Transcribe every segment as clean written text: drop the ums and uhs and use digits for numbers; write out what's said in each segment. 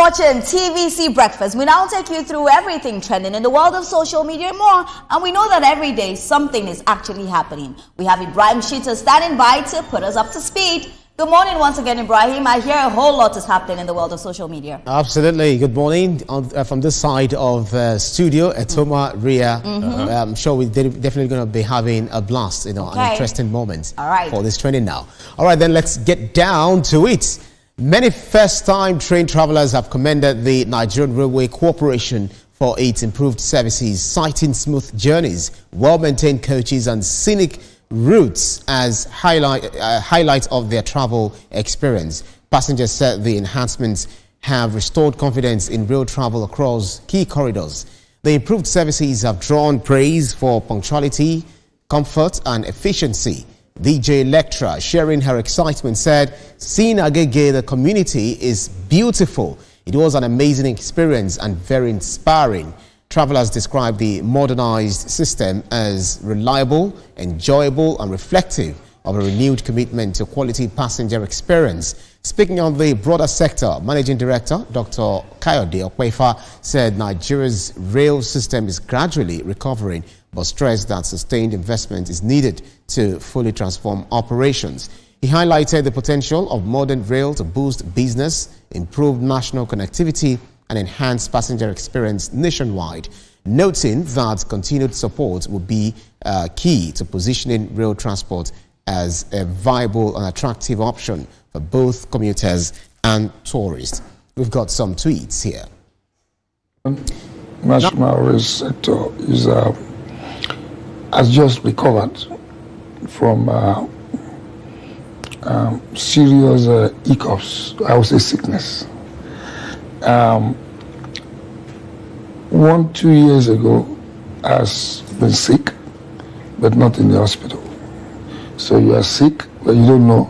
watching TVC Breakfast. We now take you through everything trending in the world of social media and more. And we know that every day something is actually happening. We have Ibrahim Shita standing by to put us up to speed. Good morning once again, Ibrahim. I hear a whole lot is happening in the world of social media. Absolutely. Good morning from this side of the studio, Etoma, Ria. I'm sure we're definitely going to be having a blast, an interesting moment for this training now. All right, then let's get down to it. Many first-time train travelers have commended the Nigerian Railway Corporation for its improved services, citing smooth journeys, well-maintained coaches and scenic routes as highlights of their travel experience. Passengers said the enhancements have restored confidence in rail travel across key corridors. The improved services have drawn praise for punctuality, comfort and efficiency. DJ Lectra, sharing her excitement, said, "Seeing Agege, the community, is beautiful. It was an amazing experience and very inspiring." Travelers described the modernized system as reliable, enjoyable and reflective of a renewed commitment to quality passenger experience. Speaking on the broader sector, Managing Director Dr. Kayode Okwefa said Nigeria's rail system is gradually recovering, but stressed that sustained investment is needed to fully transform operations. He highlighted the potential of modern rail to boost business, improve national connectivity, and enhance passenger experience nationwide, noting that continued support will be key to positioning rail transport as a viable and attractive option for both commuters and tourists. We've got some tweets here. National rail sector has just recovered from serious hiccups, I would say sickness. 1-2 years ago, has been sick, but not in the hospital. So you are sick, but you don't know.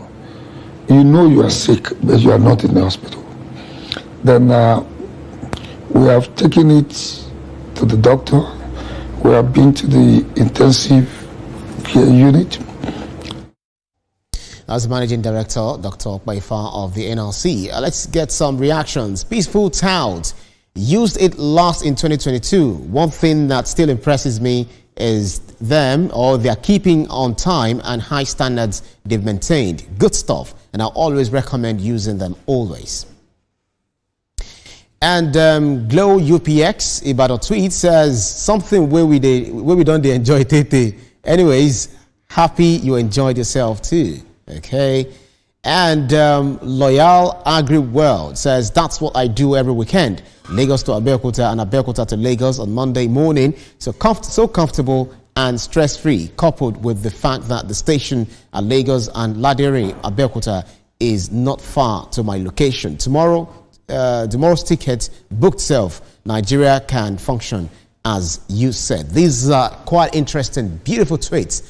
You know you are sick, but you are not in the hospital. Then we have taken it to the doctor. We have been to the intensive care unit. As Managing Director, Dr. Okwefa of the NRC. Let's get some reactions. Peaceful Towns used it last in 2022. One thing that still impresses me is they're keeping on time and high standards they've maintained. Good stuff. And I always recommend using them always. And Glow UPX Ibadan tweet says something where we don't enjoy Tete. Anyways, happy you enjoyed yourself too. Okay. And Loyal Agri World says that's what I do every weekend. Lagos to Abeokuta and Abeokuta to Lagos on Monday morning. So comfortable and stress-free, coupled with the fact that the station at Lagos and Ladere, Abeokuta, is not far to my location. Tomorrow's tickets booked self. Nigeria can function as you said. These are quite interesting, beautiful tweets,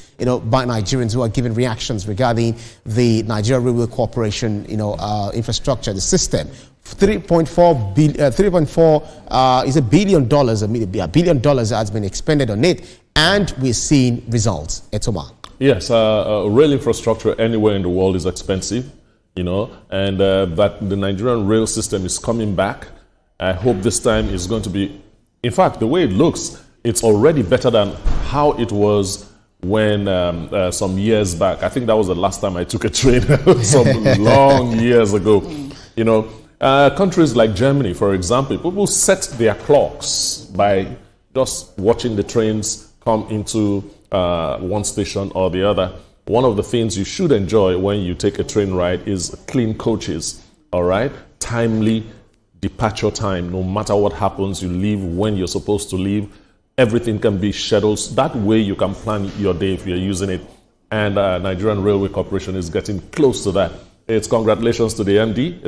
by Nigerians who are giving reactions regarding the Nigerian Railway Corporation, infrastructure, the system. $3.4 is $1 billion. $1 billion has been expended on it, and we're seeing results. Etoma. Yes, rail infrastructure anywhere in the world is expensive, and but the Nigerian rail system is coming back. I hope this time is going to be. In fact, the way it looks, it's already better than how it was when some years back. I think that was the last time I took a train, some long years ago. Countries like Germany, for example, people set their clocks by just watching the trains come into one station or the other. One of the things you should enjoy when you take a train ride is clean coaches, all right? Timely departure time. No matter what happens, you leave when you're supposed to leave. Everything can be scheduled. That way you can plan your day if you're using it. And Nigerian Railway Corporation is getting close to that. It's congratulations to the MD.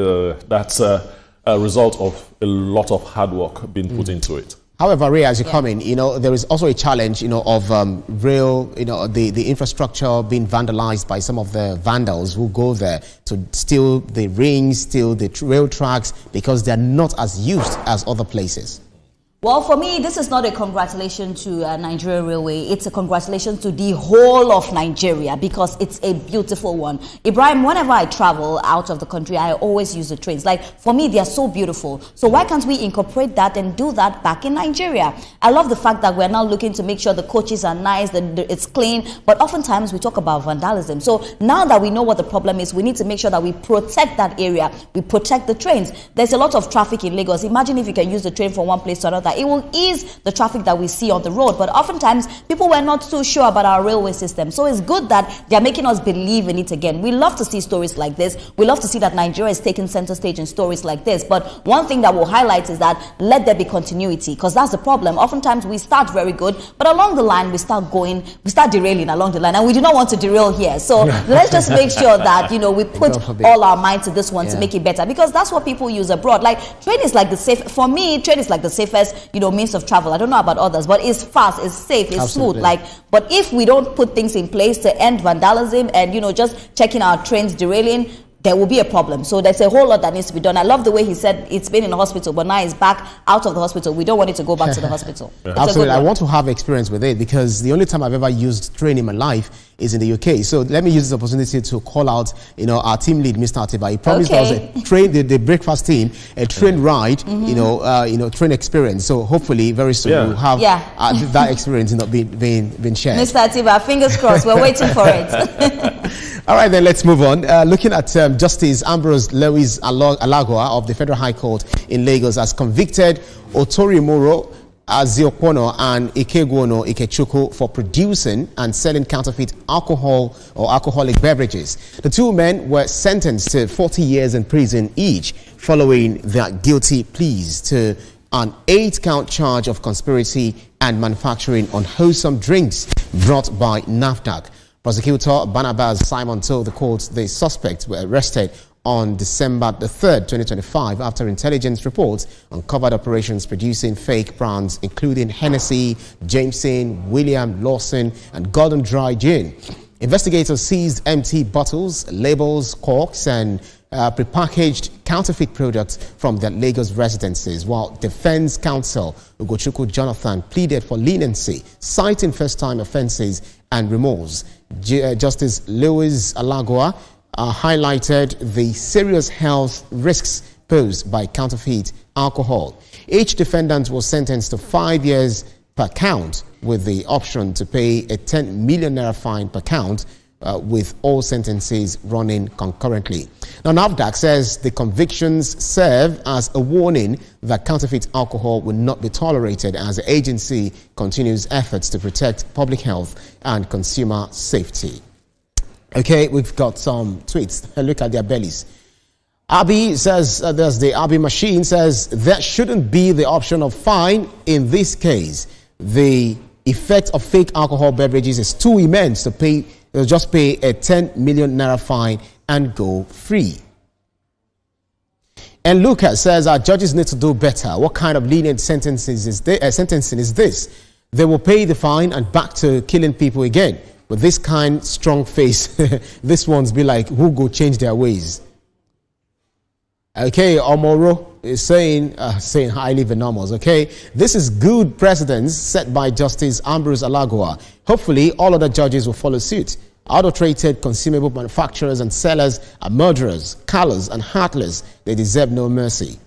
That's a result of a lot of hard work being put into it. However, Ray, as you come in, there is also a challenge, of rail, the infrastructure being vandalized by some of the vandals who go there to steal the rings, steal the rail tracks, because they're not as used as other places. Well, for me, this is not a congratulations to Nigerian Railway. It's a congratulations to the whole of Nigeria because it's a beautiful one. Ibrahim, whenever I travel out of the country, I always use the trains. Like, for me, they are so beautiful. So why can't we incorporate that and do that back in Nigeria? I love the fact that we're now looking to make sure the coaches are nice, that it's clean. But oftentimes, we talk about vandalism. So now that we know what the problem is, we need to make sure that we protect that area. We protect the trains. There's a lot of traffic in Lagos. Imagine if you can use the train from one place to another. It will ease the traffic that we see on the road. But oftentimes, people were not too sure about our railway system. So it's good that they're making us believe in it again. We love to see stories like this. We love to see that Nigeria is taking center stage in stories like this. But one thing that we'll highlight is that let there be continuity, because that's the problem. Oftentimes, we start very good, but along the line, we start derailing along the line, and we do not want to derail here. So let's just make sure that, we put all our mind to this one to make it better, because that's what people use abroad. Like, train is like the safest, means of travel. I don't know about others, but it's fast, it's safe, it's smooth. But if we don't put things in place to end vandalism and, just checking our trains derailing, there will be a problem. So there's a whole lot that needs to be done. I love the way he said it's been in the hospital, but now it's back out of the hospital. We don't want it to go back to the hospital. Absolutely. I want to have experience with it because the only time I've ever used train in my life is in the UK. So let me use this opportunity to call out, our team lead, Mr. Atiba. He promised us a train, the breakfast team, a train ride, train experience. So hopefully very soon we'll have that experience being shared. Mr. Atiba, fingers crossed. We're waiting for it. All right, then let's move on. Looking at Justice Ambrose Lewis Alagua of the Federal High Court in Lagos has convicted Otorimoro Aziokono and Ikegwono Ikechukwu for producing and selling counterfeit alcohol or alcoholic beverages. The two men were sentenced to 40 years in prison each following their guilty pleas to an 8-count charge of conspiracy and manufacturing unwholesome drinks brought by NAFDAC. Prosecutor Barnabas Simon told the court the suspects were arrested on December the 3rd, 2025, after intelligence reports uncovered operations producing fake brands, including Hennessy, Jameson, William Lawson, and Gordon Dry Gin. Investigators seized empty bottles, labels, corks, and prepackaged counterfeit products from their Lagos residences, while defense counsel Ugochukwu Jonathan pleaded for leniency, citing first-time offenses and remorse. Justice Lewis Alagua highlighted the serious health risks posed by counterfeit alcohol. Each defendant was sentenced to 5 years per count, with the option to pay a 10 million naira fine per count, with all sentences running concurrently. Now, NAFDAC says the convictions serve as a warning that counterfeit alcohol will not be tolerated as the agency continues efforts to protect public health and consumer safety. Okay, we've got some tweets. Look at their bellies. Abi says, there's the Abi machine says, there shouldn't be the option of fine in this case. The effect of fake alcohol beverages is too immense to pay. They'll just pay a 10 million naira fine and go free. And Lucas says our judges need to do better. What kind of lenient sentencing is this? They will pay the fine and back to killing people again. With this kind, strong face, this one's be like, who go change their ways? Okay, Omoro is saying highly venomous. Okay, this is good precedence set by Justice Ambrose Alagua. Hopefully, all other judges will follow suit. Adulterated consumable manufacturers and sellers are murderers, callous and heartless. They deserve no mercy.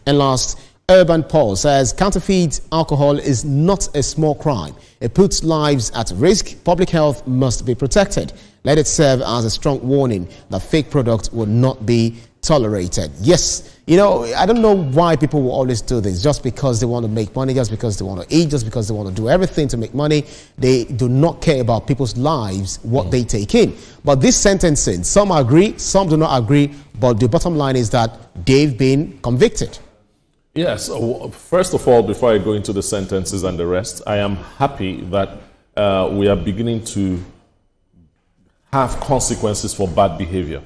And last, Urban Paul says counterfeit alcohol is not a small crime. It puts lives at risk. Public health must be protected. Let it serve as a strong warning that fake products will not be tolerated. Yes, I don't know why people will always do this. Just because they want to make money, just because they want to eat, just because they want to do everything to make money. They do not care about people's lives, what they take in. But this sentencing, some agree, some do not agree. But the bottom line is that they've been convicted. Yes. First of all, before I go into the sentences and the rest, I am happy that we are beginning to have consequences for bad behavior.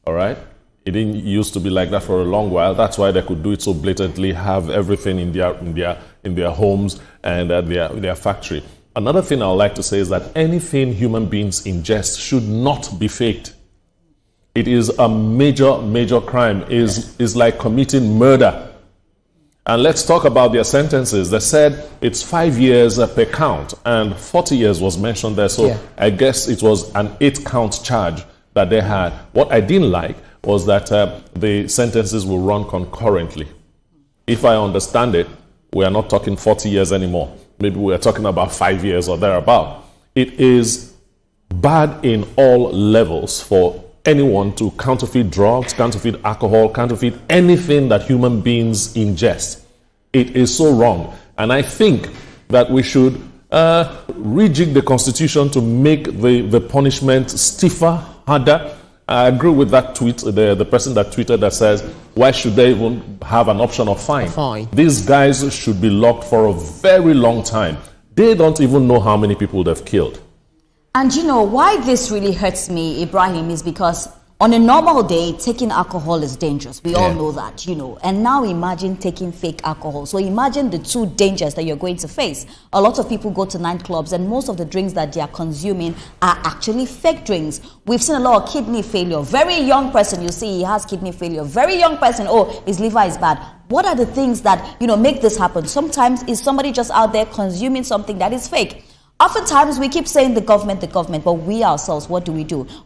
All right? It didn't used to be like that for a long while. That's why they could do it so blatantly, have everything in their homes and at their factory. Another thing I would like to say is that anything human beings ingest should not be faked. It is a major crime. Is like committing murder. And let's talk about their sentences. They said it's 5 years per count, and 40 years was mentioned there. So I guess it was an 8-count charge that they had. What I didn't like was that the sentences will run concurrently. If I understand it, we are not talking 40 years anymore. Maybe we are talking about 5 years or thereabout. It is bad in all levels for anyone to counterfeit drugs, counterfeit alcohol, counterfeit anything that human beings ingest. It is so wrong. And I think that we should rejig the Constitution to make the punishment stiffer, harder. I agree with that tweet, the person that tweeted that says, why should they even have an option of fine? These guys should be locked for a very long time. They don't even know how many people they've killed. And you know, why this really hurts me, Ibrahim, is because on a normal day, taking alcohol is dangerous. We all know that, you know. And now imagine taking fake alcohol. So imagine the two dangers that you're going to face. A lot of people go to nightclubs, and most of the drinks that they are consuming are actually fake drinks. We've seen a lot of kidney failure. Very young person, you see, he has kidney failure. Very young person, oh, his liver is bad. What are the things that, you know, make this happen? Sometimes is somebody just out there consuming something that is fake. Oftentimes, we keep saying the government, but we ourselves, what do?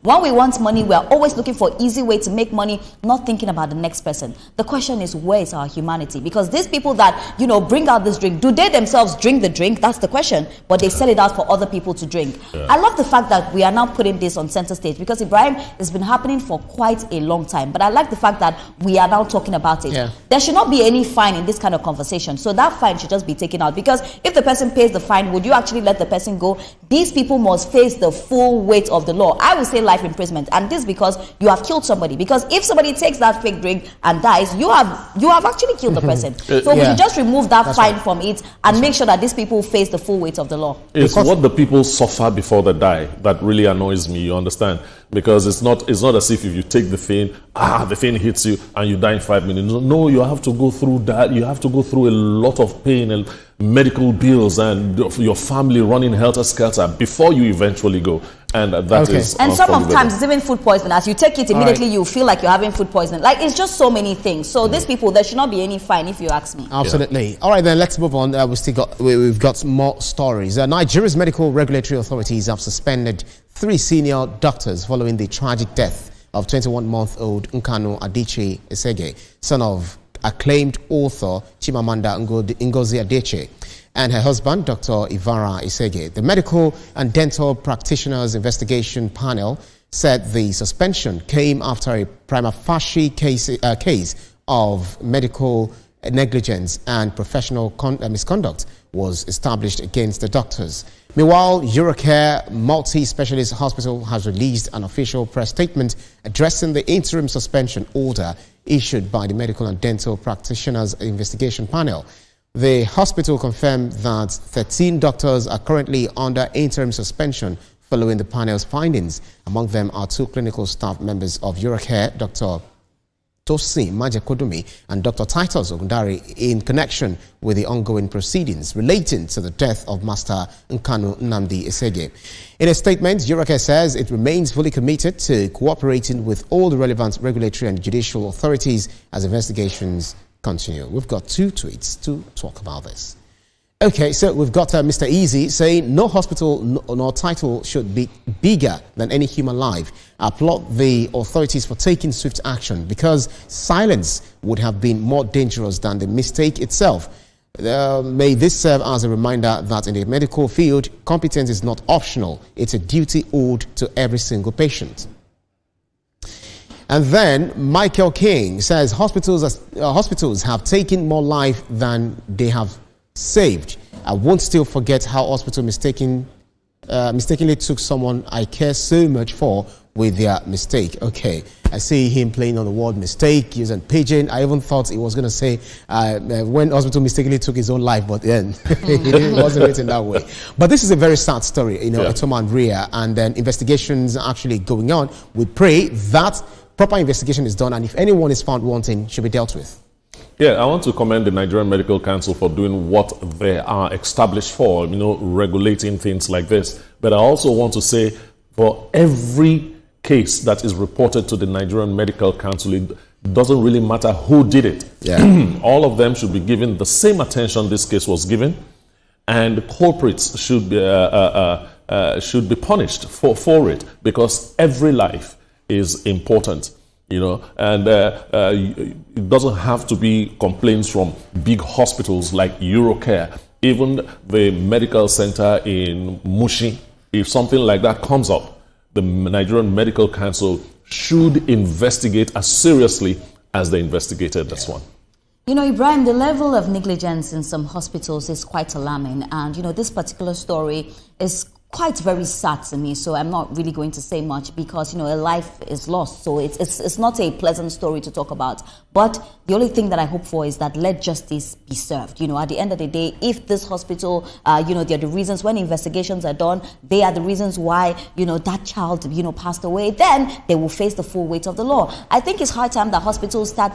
When we want money, we are always looking for easy way to make money, not thinking about the next person. The question is, where is our humanity? Because these people that, you know, bring out this drink, do they themselves drink the drink? That's the question. But they sell it out for other people to drink. Yeah. I love the fact that we are now putting this on center stage, because, Ibrahim, it's been happening for quite a long time. But I like the fact that we are now talking about it. Yeah. There should not be any fine in this kind of conversation. So that fine should just be taken out. Because if the person pays the fine, would you actually let the person go? These people must face the full weight of the law. I will say life imprisonment, and this because you have killed somebody. Because if somebody takes that fake drink and dies, you have actually killed the person. So we should just remove that fine from it and make sure that these people face the full weight of the law. It's what the people suffer before they die that really annoys me, you understand? Because it's not as if you take the thing, the thing hits you and you die in 5 minutes. No, you have to go through that. You have to go through a lot of pain and medical bills and your family running helter-skelter before you eventually go. And that is and some of times it's even food poisoning. As you take it immediately, you feel like you're having food poisoning. Like, it's just so many things. So these people, there should not be any fine, if you ask me. Absolutely. All right, then let's move on. We've got more stories. Nigeria's medical regulatory authorities have suspended 3 senior doctors following the tragic death of 21-month-old Nkanu Adichie Esege, son of acclaimed author Chimamanda Ngozi Adichie, and her husband, Dr. Ivara Esege. The Medical and Dental Practitioners Investigation Panel said the suspension came after a prima facie case of medical negligence and professional misconduct was established against the doctors. Meanwhile, Eurocare Multi-Specialist Hospital has released an official press statement addressing the interim suspension order issued by the Medical and Dental Practitioners Investigation Panel. The hospital confirmed that 13 doctors are currently under interim suspension following the panel's findings. Among them are 2 clinical staff members of Eurocare, Dr. Tosin Majekodumi and Dr. Titus Ogundari, in connection with the ongoing proceedings relating to the death of Master Nkanu Nnamdi Esege. In a statement, Eurocare says it remains fully committed to cooperating with all the relevant regulatory and judicial authorities as investigations continue. We've got 2 tweets to talk about this. Okay, so we've got Mr. Easy saying no hospital nor title should be bigger than any human life. I applaud the authorities for taking swift action because silence would have been more dangerous than the mistake itself. May this serve as a reminder that in the medical field, competence is not optional. It's a duty owed to every single patient. And then Michael King says hospitals have taken more life than they have saved. I won't still forget how hospital mistakenly took someone I care so much for with their mistake. Okay, I see him playing on the word mistake, using pidgin. I even thought he was going to say when hospital mistakenly took his own life, but then it wasn't written that way. But this is a very sad story, you know, Etoma and Ria, and then investigations are actually going on. We pray that proper investigation is done, and if anyone is found wanting, should be dealt with. Yeah, I want to commend the Nigerian Medical Council for doing what they are established for, you know, regulating things like this. But I also want to say for every case that is reported to the Nigerian Medical Council, doesn't really matter who did it. Yeah. All of them should be given the same attention this case was given, and culprits should be punished for it, because every life is important, you know, and it doesn't have to be complaints from big hospitals like Eurocare. Even the medical center in Mushi, if something like that comes up, the Nigerian Medical Council should investigate as seriously as they investigated this one. You know, Ibrahim, the level of negligence in some hospitals is quite alarming. And, you know, this particular story is quite very sad to me, so I'm not really going to say much, because, you know, a life is lost. So it's not a pleasant story to talk about. But the only thing that I hope for is that let justice be served. You know, at the end of the day, if this hospital, you know, they're the reasons when investigations are done, they are the reasons why, you know, that child, you know, passed away, then they will face the full weight of the law. I think it's high time that hospitals start,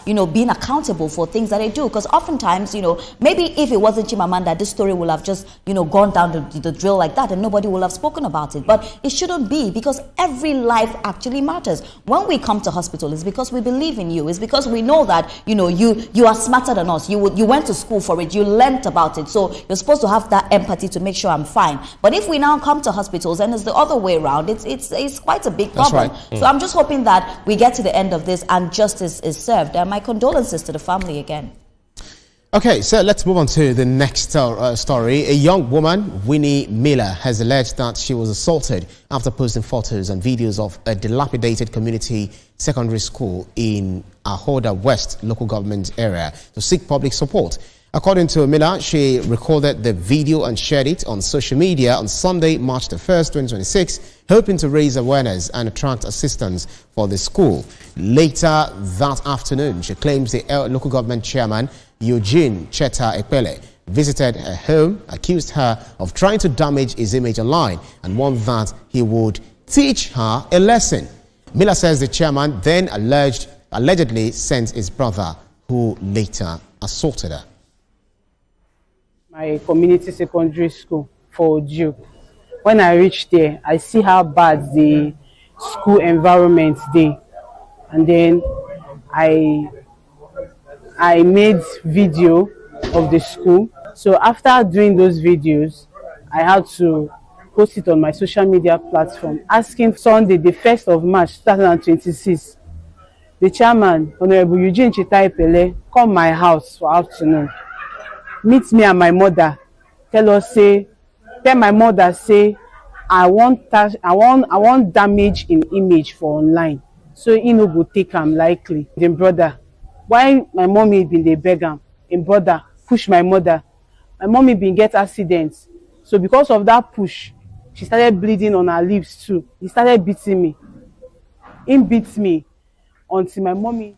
you know, being accountable for things that they do, because oftentimes, you know, maybe if it wasn't Chimamanda, this story will have just, you know, gone down the drill like that, and nobody will have spoken about it. But it shouldn't be, because every life actually matters. When we come to hospital, it's because we believe in you. It's because we know that, you know, you are smarter than us. You went to school for it. You learnt about it. So you're supposed to have that empathy to make sure I'm fine. But if we now come to hospitals and it's the other way around, it's quite a big problem. That's right. So I'm just hoping that we get to the end of this and justice is served. And my condolences to the family again. Okay, so let's move on to the next story. A young woman, Winnie Miller, has alleged that she was assaulted after posting photos and videos of a dilapidated community secondary school in Ahoda West local government area to seek public support. According to Miller, she recorded the video and shared it on social media on Sunday, March the 1st, 2026, hoping to raise awareness and attract assistance for the school. Later that afternoon, she claims the local government chairman, Eugene Cheta Ekpele, visited her home, accused her of trying to damage his image online, and warned that he would teach her a lesson. Miller says the chairman then allegedly sent his brother, who later assaulted her. My community secondary school for Oju. When I reached there, I see how bad the school environment is, and then I made video of the school. So after doing those videos, I had to post it on my social media platform, asking Sunday, the 1st of March 2026, the chairman, Honorable Eugene Cheta Ekpele, come my house for afternoon. Meet me and my mother. Tell my mother, say, I want damage in image for online. So he no go take am likely. Then brother, why my mommy been dey beg am? In brother push my mother. My mommy been get accidents. So because of that push, she started bleeding on her lips too. He started beating me. He beat me until my mommy.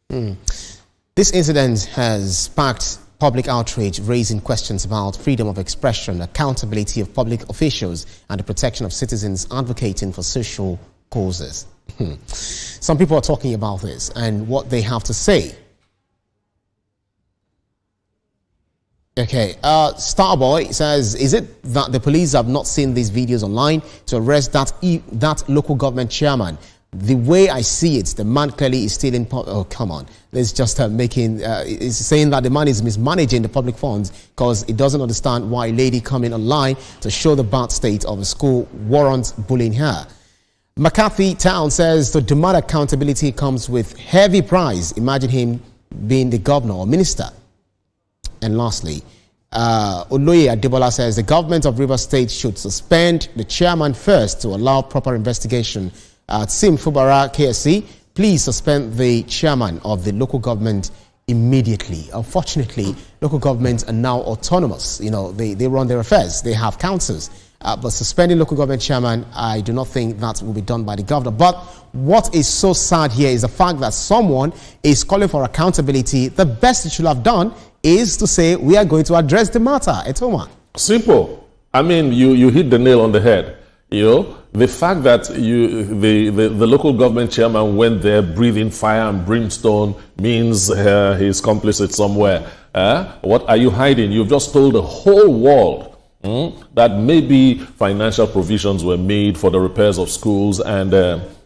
This incident has sparked public outrage, raising questions about freedom of expression, accountability of public officials, and the protection of citizens advocating for social causes. Some people are talking about this and what they have to say. Okay, Starboy says, is it that the police have not seen these videos online to arrest that local government chairman? The way I see it, the man clearly is stealing. Oh, come on. It's just it's saying that the man is mismanaging the public funds because he doesn't understand why a lady coming online to show the bad state of a school warrants bullying her. McCarthy Town says the demand accountability comes with heavy price. Imagine him being the governor or minister. And lastly, Oloye Adebola says the government of Rivers State should suspend the chairman first to allow proper investigation. Sim Fubara KSC, please suspend the chairman of the local government immediately. Unfortunately, local governments are now autonomous. You know, they run their affairs. They have councils. But suspending local government chairman, I do not think that will be done by the governor. But what is so sad here is the fact that someone is calling for accountability. The best it should have done is to say, we are going to address the matter. Etoma. Simple. I mean, you hit the nail on the head. You know, the fact that the local government chairman went there breathing fire and brimstone means he's complicit somewhere. What are you hiding? You've just told the whole world that maybe financial provisions were made for the repairs of schools and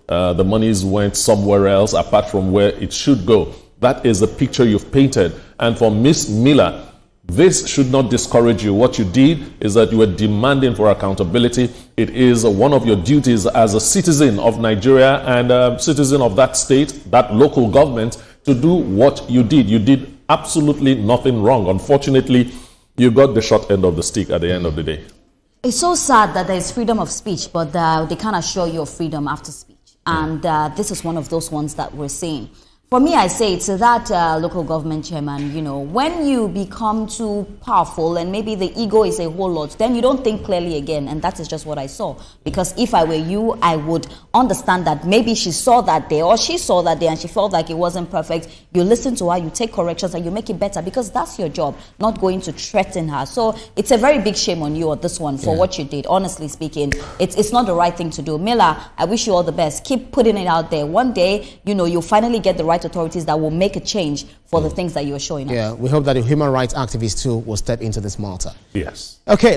the monies went somewhere else apart from where it should go. That is the picture you've painted. And for Miss Miller, this should not discourage you. What you did is that you were demanding for accountability. It is one of your duties as a citizen of Nigeria and a citizen of that state, that local government, to do what you did. You did absolutely nothing wrong. Unfortunately, you got the short end of the stick at the end of the day. It's so sad that there is freedom of speech, but they can't assure you of freedom after speech. And this is one of those ones that we're seeing. For me, I say to that local government chairman, you know, when you become too powerful and maybe the ego is a whole lot, then you don't think clearly again. And that is just what I saw. Because if I were you, I would understand that maybe she saw that day or she saw that day and she felt like it wasn't perfect. You listen to her, you take corrections and you make it better because that's your job, not going to threaten her. So it's a very big shame on you on this one for what you did. Honestly speaking, it's not the right thing to do. Miller, I wish you all the best. Keep putting it out there. One day, you know, you'll finally get the right authorities that will make a change for the things that you're showing us. Yeah, we hope that the human rights activists too will step into this matter. Yes. Okay.